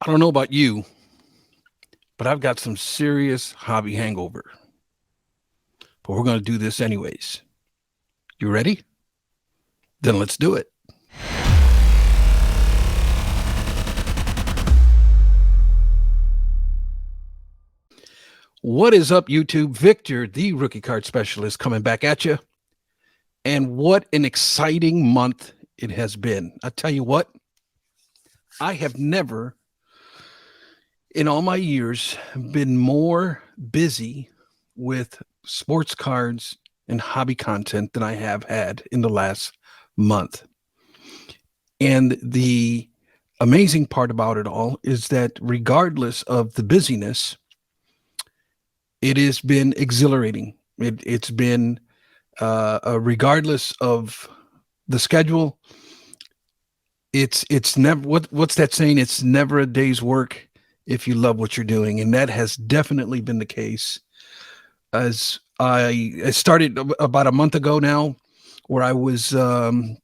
I don't know about you, but I've got some serious hobby hangover. But we're going to do this anyways. You ready? Then let's do it. What is up, YouTube? Victor, the rookie card specialist, coming back at you. And what an exciting month it has been. I tell you what, I have never, in all my years, been more busy with sports cards and hobby content than I have had in the last month. And the amazing part about it all is that regardless of the busyness, it has been exhilarating. It's been regardless of the schedule. It's never what's that saying? It's never a day's work if you love what you're doing, and that has definitely been the case. As I started about a month ago now, where I was on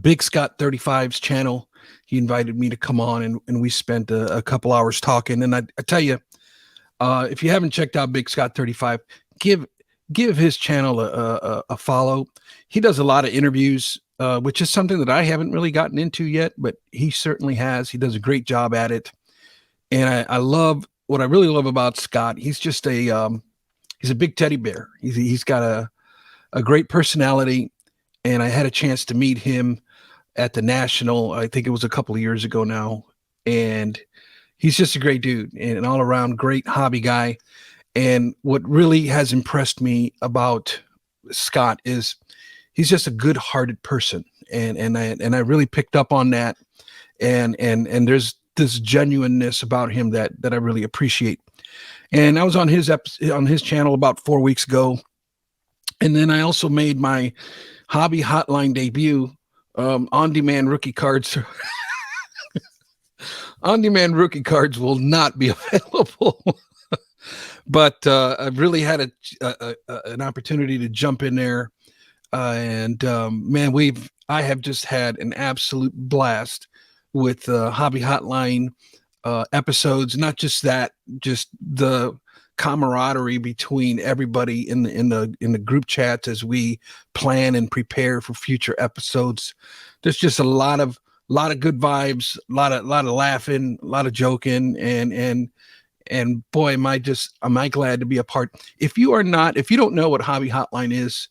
Big Scott 35's channel. He invited me to come on, and we spent a couple hours talking. And I tell you, if you haven't checked out Big Scott 35, give his channel a follow. He does a lot of interviews, which is something that I haven't really gotten into yet, but he certainly has. He does a great job at it. And I love what I really love about Scott. He's just he's a big teddy bear. He's got a great personality. And I had a chance to meet him at the National. I think it was a couple of years ago now. And he's just a great dude and an all around great hobby guy. And what really has impressed me about Scott is he's just a good hearted person. And I really picked up on that. And there's this genuineness about him that I really appreciate. And I was on his channel about 4 weeks ago. And then I also made my Hobby Hotline debut. On-demand rookie cards. On-demand rookie cards will not be available. But I've really had an opportunity to jump in there. Man, I have just had an absolute blast with Hobby Hotline episodes. Not just that, just the camaraderie between everybody in the group chats as we plan and prepare for future episodes. There's just a lot of good vibes, a lot of laughing, a lot of joking, and boy, am I glad to be a part. If you don't know what Hobby Hotline is,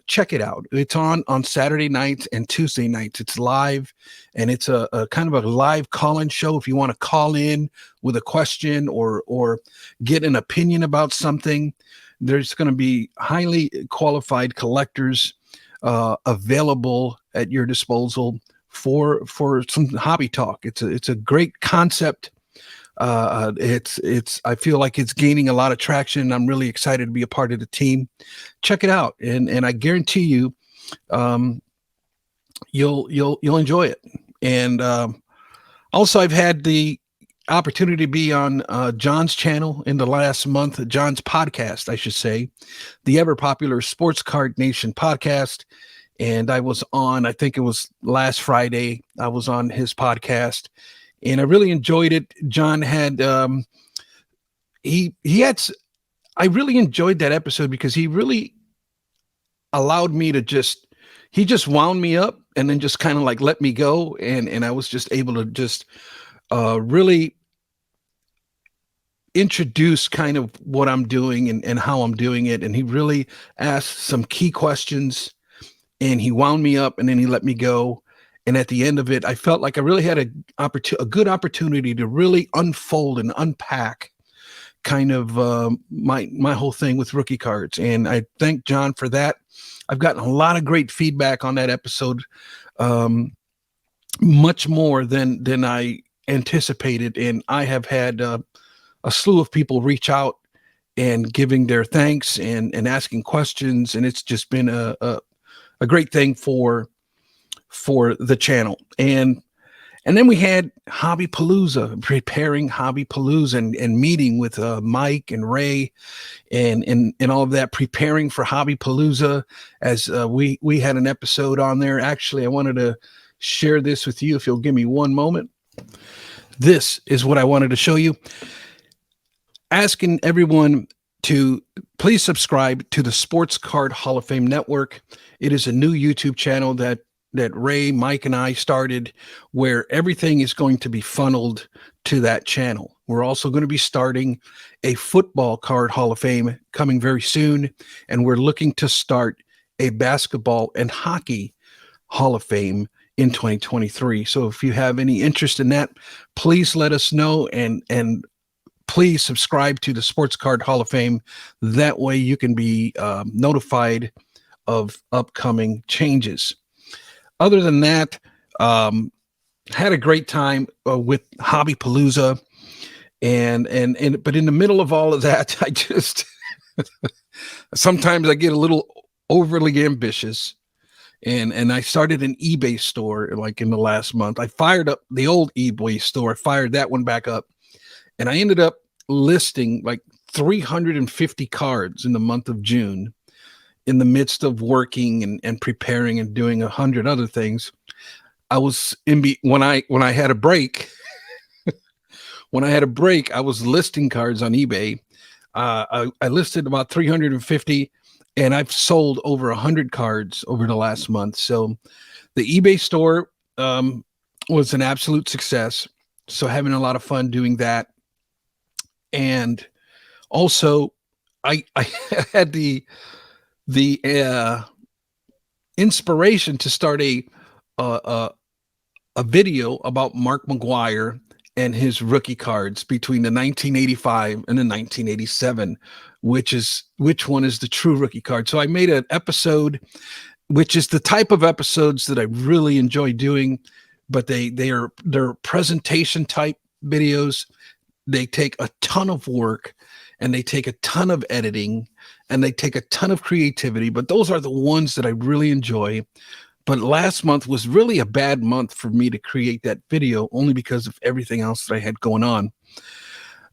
check it out. It's on Saturday nights and Tuesday nights. It's live, and it's a kind of a live call-in show. If you want to call in with a question or get an opinion about something, there's going to be highly qualified collectors available at your disposal for some hobby talk. It's a great concept. I feel like it's gaining a lot of traction. I'm really excited to be a part of the team. Check it out. And I guarantee you, you'll enjoy it. And, also I've had the opportunity to be on, John's channel in the last month, John's podcast, I should say, the ever popular Sports Card Nation podcast. And I was on, I think it was last Friday, I was on his podcast. And I really enjoyed it. John had, I really enjoyed that episode because he really allowed me to he just wound me up and then just kind of like let me go. And I was just able to just really introduce kind of what I'm doing and how I'm doing it. And he really asked some key questions and he wound me up and then he let me go. And at the end of it, I felt like I really had a good opportunity to really unfold and unpack kind of my whole thing with rookie cards. And I thank John for that. I've gotten a lot of great feedback on that episode, much more than I anticipated. And I have had a slew of people reach out and giving their thanks and asking questions. And it's just been a great thing for the channel. And then we had Hobby Palooza, preparing Hobby Palooza and meeting with Mike and Ray and all of that, preparing for Hobby Palooza as we had an episode on there. Actually, I wanted to share this with you if you'll give me one moment. this is what I wanted to show you. Asking everyone to please subscribe to the Sports Card Hall of Fame Network. It is a new YouTube channel that Ray, Mike, and I started, where everything is going to be funneled to that channel. We're also going to be starting a football card Hall of Fame coming very soon, and we're looking to start a basketball and hockey Hall of Fame in 2023. So if you have any interest in that, please let us know, and please subscribe to the Sports Card Hall of Fame. That way you can be notified of upcoming changes. Other than that, had a great time with Hobby Palooza, but in the middle of all of that, I just sometimes I get a little overly ambitious, and I started an eBay store like in the last month. I fired up the old eBay store, fired that one back up, and I ended up listing like 350 cards in the month of June, in the midst of working and preparing and doing 100 other things. I was when I had a break. When I had a break, I was listing cards on eBay. I listed about 350, and I've sold over 100 cards over the last month. So the eBay store was an absolute success. So having a lot of fun doing that. And also I had the inspiration to start a video about Mark McGwire and his rookie cards between the 1985 and the 1987, which one is the true rookie card. So I made an episode, which is the type of episodes that I really enjoy doing, but they're presentation type videos. They take a ton of work, and they take a ton of editing, and they take a ton of creativity, but those are the ones that I really enjoy. But last month was really a bad month for me to create that video, only because of everything else that I had going on.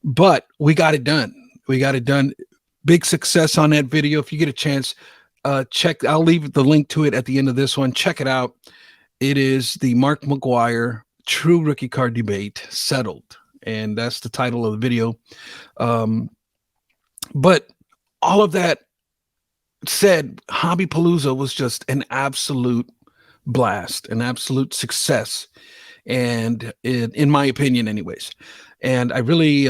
But we got it done. Big success on that video. If you get a chance, check. I'll leave the link to it at the end of this one. Check it out. It is the Mark McGwire True Rookie Card Debate Settled, and that's the title of the video. But all of that said, Hobby Palooza was just an absolute blast, an absolute success, and in my opinion anyways. And I really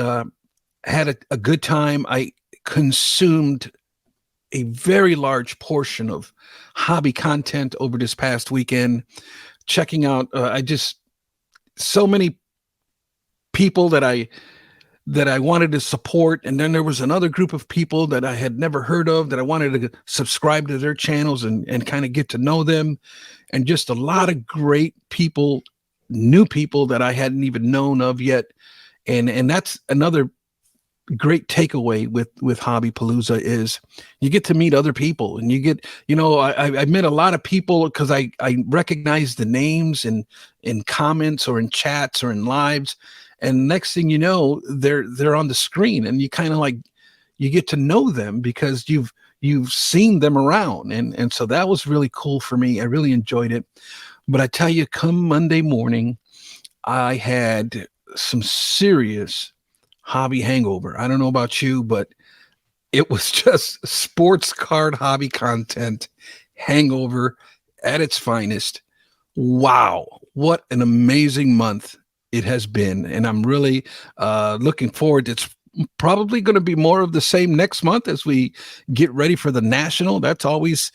had a good time. I consumed a very large portion of hobby content over this past weekend, checking out so many people that I wanted to support. And then there was another group of people that I had never heard of that I wanted to subscribe to their channels and kind of get to know them. And just a lot of great people, new people that I hadn't even known of yet. And that's another great takeaway with Hobby Palooza, is you get to meet other people, and you get, I met a lot of people because I recognize the names in comments or in chats or in lives. And next thing you know, they're on the screen, and you kind of like, you get to know them because you've seen them around. And so that was really cool for me. I really enjoyed it. But I tell you, come Monday morning, I had some serious hobby hangover. I don't know about you, but it was just sports card hobby content hangover at its finest. Wow. What an amazing month it has been. And I'm really looking forward. It's probably going to be more of the same next month as we get ready for the National. That's always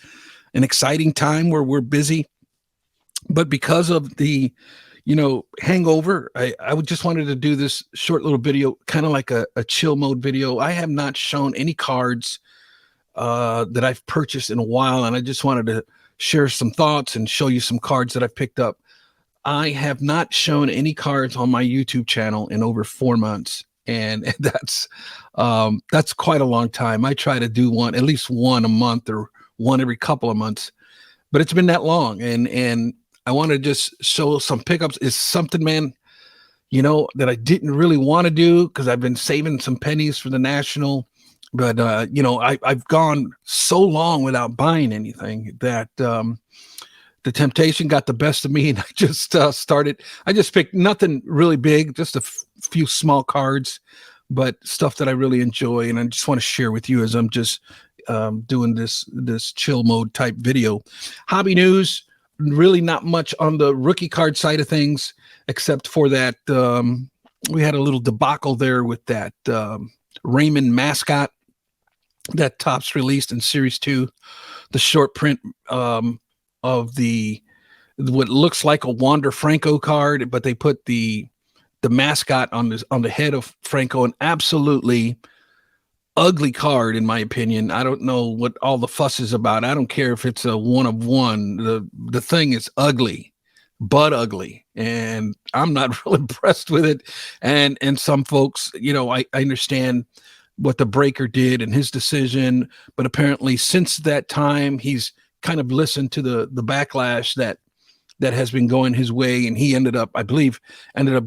an exciting time where we're busy. But because of the, hangover, I just wanted to do this short little video, kind of like a chill mode video. I have not shown any cards that I've purchased in a while, and I just wanted to share some thoughts and show you some cards that I've picked up. I have not shown any cards on my YouTube channel in over 4 months, and that's quite a long time. I try to do at least one a month or one every couple of months, but it's been that long, and I want to just show some pickups. Is something, man, that I didn't really want to do because I've been saving some pennies for the National. But, I've gone so long without buying anything that The temptation got the best of me, and I just started. I just picked nothing really big, just a few small cards, but stuff that I really enjoy, and I just want to share with you as I'm just doing this chill mode type video. Hobby news, really not much on the rookie card side of things, except for that we had a little debacle there with that Raymond mascot that Topps released in Series 2, the short print of the what looks like a Wander Franco card, but they put the mascot on the head of Franco, an absolutely ugly card in my opinion. I don't know what all the fuss is about. I don't care if it's a one of one. The thing is ugly, but ugly, and I'm not real impressed with it. And some folks, I understand what the breaker did and his decision, but apparently since that time he's kind of listened to the backlash that has been going his way, and he ended up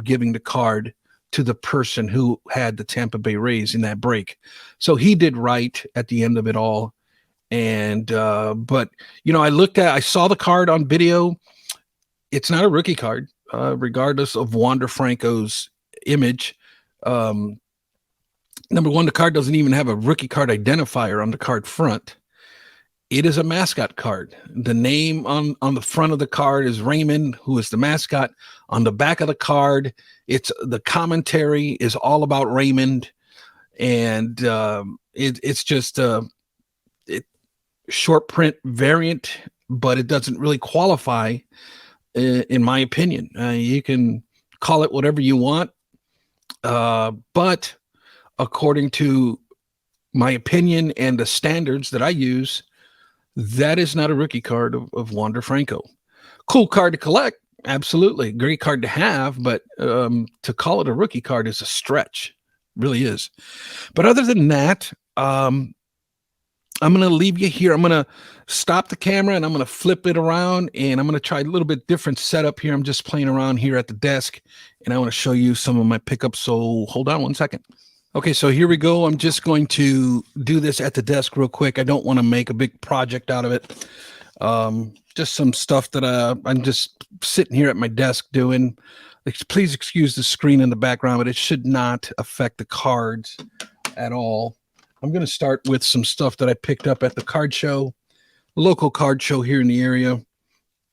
giving the card to the person who had the Tampa Bay Rays in that break. So he did right at the end of it all. And but I saw the card on video. It's not a rookie card, regardless of Wander Franco's image. Number one, the card doesn't even have a rookie card identifier on the card front. It is a mascot card. The name on the front of the card is Raymond, who is the mascot. On the back of the card, the commentary is all about Raymond, and it's just a short print variant, but it doesn't really qualify, in my opinion. You can call it whatever you want, but according to my opinion and the standards that I use, that is not a rookie card of Wander Franco. Cool card to collect, absolutely. Great card to have, but to call it a rookie card is a stretch. Really is. But other than that, I'm going to leave you here. I'm going to stop the camera and I'm going to flip it around, and I'm going to try a little bit different setup here. I'm just playing around here at the desk, and I want to show you some of my pickups. So hold on one second. Okay, so here we go. I'm just going to do this at the desk real quick. I don't want to make a big project out of it. Just some stuff that I'm just sitting here at my desk doing. Please excuse the screen in the background, but it should not affect the cards at all. I'm going to start with some stuff that I picked up at the card show, local card show here in the area.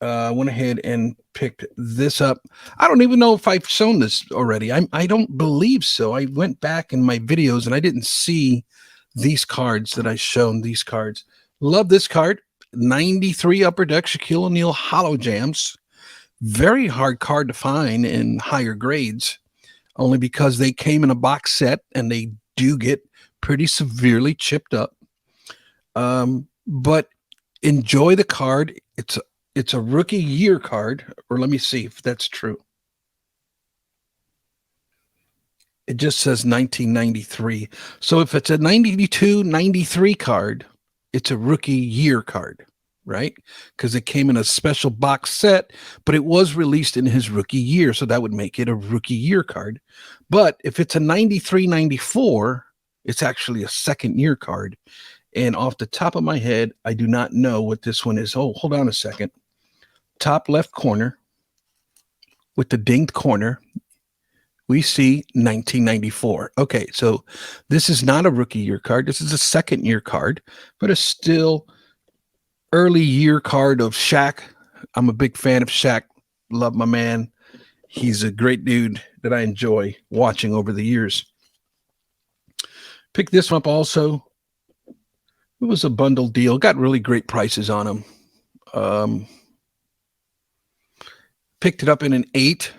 I went ahead and picked this up. I don't even know if I've shown this already. I don't believe so. I went back in my videos and I didn't see these cards that I shown. These cards. Love this card. 93 Upper Deck Shaquille O'Neal Hollow Jams. Very hard card to find in higher grades, only because they came in a box set and they do get pretty severely chipped up. But enjoy the card. It's a rookie year card, or let me see if that's true. It just says 1993. So if it's a 92, 93 card, it's a rookie year card, right? Because it came in a special box set, but it was released in his rookie year. So that would make it a rookie year card. But if it's a 93, 94, it's actually a second year card. And off the top of my head, I do not know what this one is. Oh, hold on a second. Top left corner with the dinged corner, we see 1994. Okay, so this is not a rookie year card. This is a second year card, but it's still early year card of Shaq. I'm a big fan of Shaq. Love my man. He's a great dude that I enjoy watching over the years. Picked this one up also. It was a bundle deal. Got really great prices on them. Picked it up in an 8.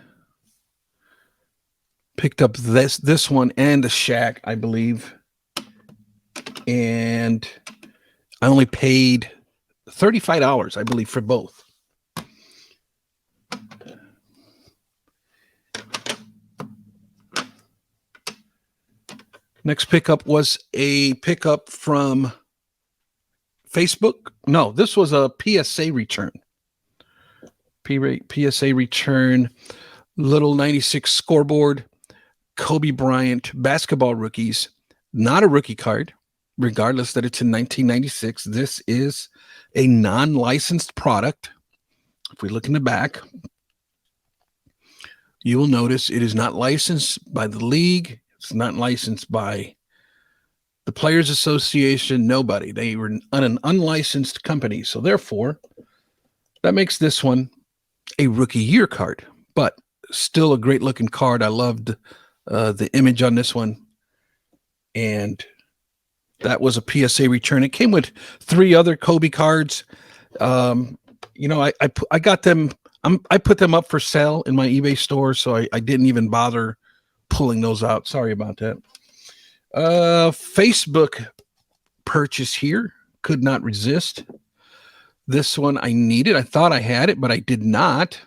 Picked up this one and the Shaq, I believe. And I only paid $35, I believe, for both. Next pickup was a pickup from Facebook. No, this was a PSA return. PSA return, little 96 scoreboard, Kobe Bryant basketball rookies. Not a rookie card, regardless that it's in 1996. This is a non-licensed product. If we look in the back, you will notice it is not licensed by the league. It's not licensed by the Players Association, nobody. They were an unlicensed company. So therefore, that makes this one a rookie year card, but still a great looking card. I loved the image on this one. And that was a PSA return. It came with 3 other Kobe cards. I got them. I put them up for sale in my eBay store, so I didn't even bother pulling those out. Sorry about that. Facebook purchase here. Could not resist. This one I needed. I thought I had it, but I did not.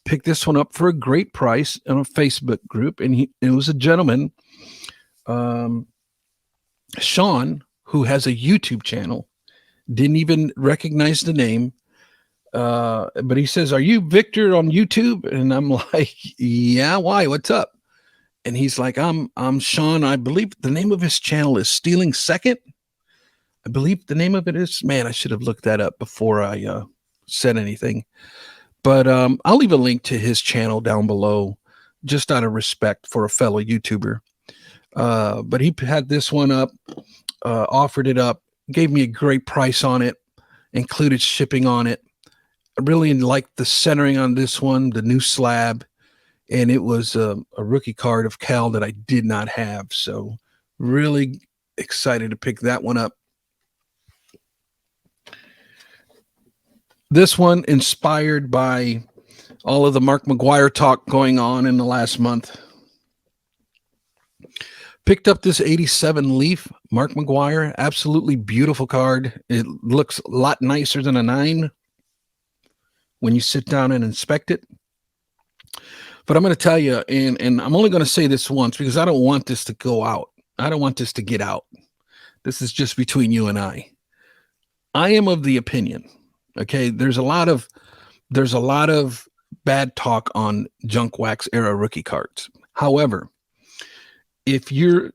Picked this one up for a great price in a Facebook group, and it was a gentleman, Sean, who has a YouTube channel. Didn't even recognize the name. But he says, "Are you Victor on YouTube?" And I'm like, "Yeah, why? What's up?" And he's like, I'm Sean. I believe the name of his channel is Stealing Second. I believe the name of it is, man, I should have looked that up before I said anything. But I'll leave a link to his channel down below, just out of respect for a fellow YouTuber. But he had this one up, offered it up, gave me a great price on it, included shipping on it. I really liked the centering on this one, the new slab, and it was a rookie card of Cal that I did not have. So really excited to pick that one up. This one inspired by all of the Mark McGwire talk going on in the last month. Picked up this 87 Leaf Mark McGwire. Absolutely beautiful card. It looks a lot nicer than a 9 when you sit down and inspect it. But I'm going to tell you, and I'm only going to say this once because I don't want this to go out. I don't want this to get out. This is just between you and I. I am of the opinion, okay, there's a lot of bad talk on junk wax era rookie cards. However, if you're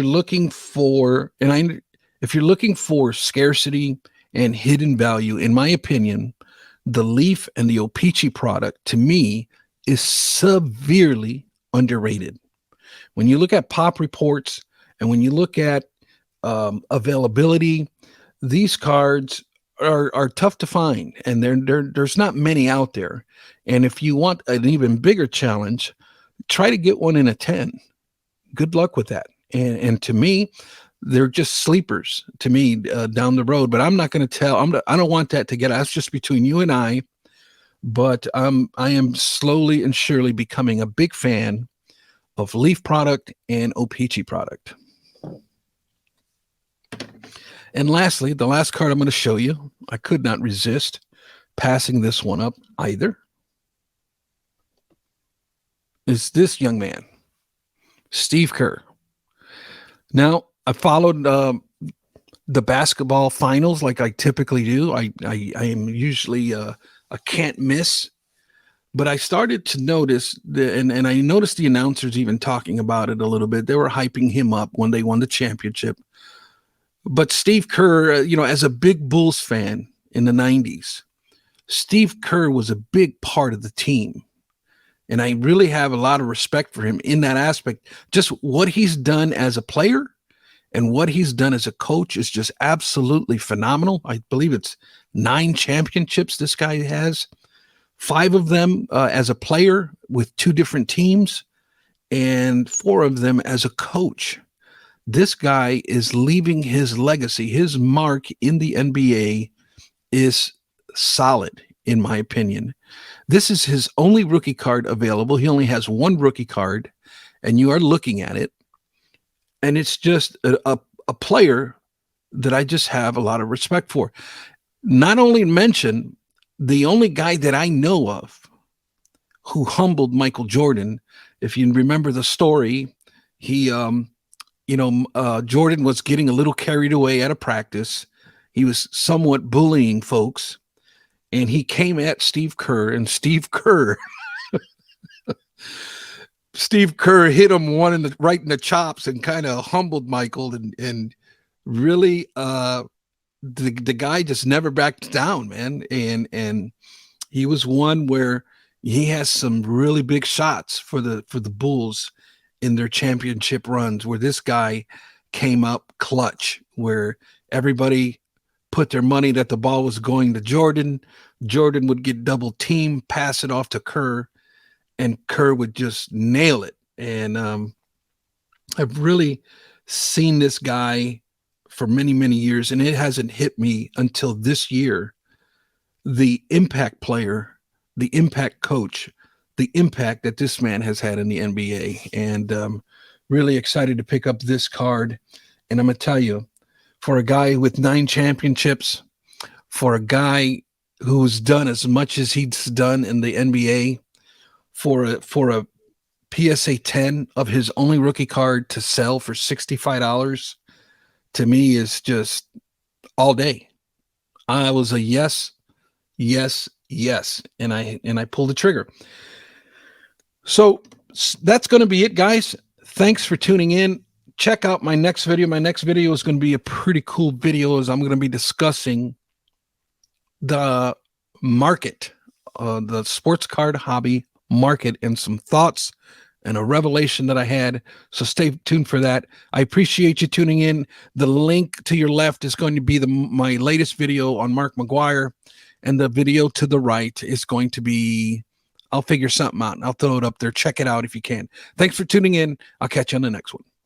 looking for scarcity and hidden value, in my opinion, the Leaf and the O-Pee-Chee product to me is severely underrated. When you look at pop reports and when you look at availability, these cards are tough to find, and there's not many out there. And if you want an even bigger challenge, try to get one in a 10. Good luck with that. And to me, they're just sleepers to me down the road. But I'm not going to tell. I don't want that to get. That's just between you and I. But I am slowly and surely becoming a big fan of Leaf product and O-Pee-Chee product. And lastly, the last card I'm going to show you, I could not resist passing this one up either, is this young man, Steve Kerr. Now, I followed the basketball finals like I typically do. I am usually a can't miss, but I started to notice and I noticed the announcers even talking about it a little bit. They were hyping him up when they won the championship. But Steve Kerr, as a big Bulls fan in the 90s, Steve Kerr was a big part of the team. And I really have a lot of respect for him in that aspect. Just what he's done as a player and what he's done as a coach is just absolutely phenomenal. I believe it's 9 championships this guy has, 5 of them as a player with 2 different teams, and 4 of them as a coach. This guy is leaving his legacy. His mark in the NBA is solid, in my opinion. This is his only rookie card available. He only has 1 rookie card, and you are looking at it. And it's just a player that I just have a lot of respect for. Not only mention the only guy that I know of who humbled Michael Jordan. If you remember the story, he, Jordan was getting a little carried away at a practice. He was somewhat bullying folks, and he came at Steve Kerr, and Steve Kerr hit him one right in the chops and kind of humbled Michael, and really the guy just never backed down, man. And He was one where he has some really big shots for the Bulls in their championship runs, where this guy came up clutch, where everybody put their money that the ball was going to Jordan. Jordan would get double teamed, pass it off to Kerr, and Kerr would just nail it. And I've really seen this guy for many, many years, and it hasn't hit me until this year. The impact player, the impact coach, the impact that this man has had in the NBA. And really excited to pick up this card. And I'm going to tell you, for a guy with 9 championships, for a guy who's done as much as he's done in the NBA, for a PSA 10 of his only rookie card to sell for $65, to me is just all day. I was a yes, yes, yes, and I pulled the trigger. So that's going to be it, guys. Thanks for tuning in. Check out my next video. My next video is going to be a pretty cool video, as I'm going to be discussing the market, the sports card hobby market, and some thoughts and a revelation that I had. So stay tuned for that. I appreciate you tuning in. The link to your left is going to be my latest video on Mark McGuire, and the video to the right is going to be, I'll figure something out and I'll throw it up there. Check it out if you can. Thanks for tuning in. I'll catch you on the next one.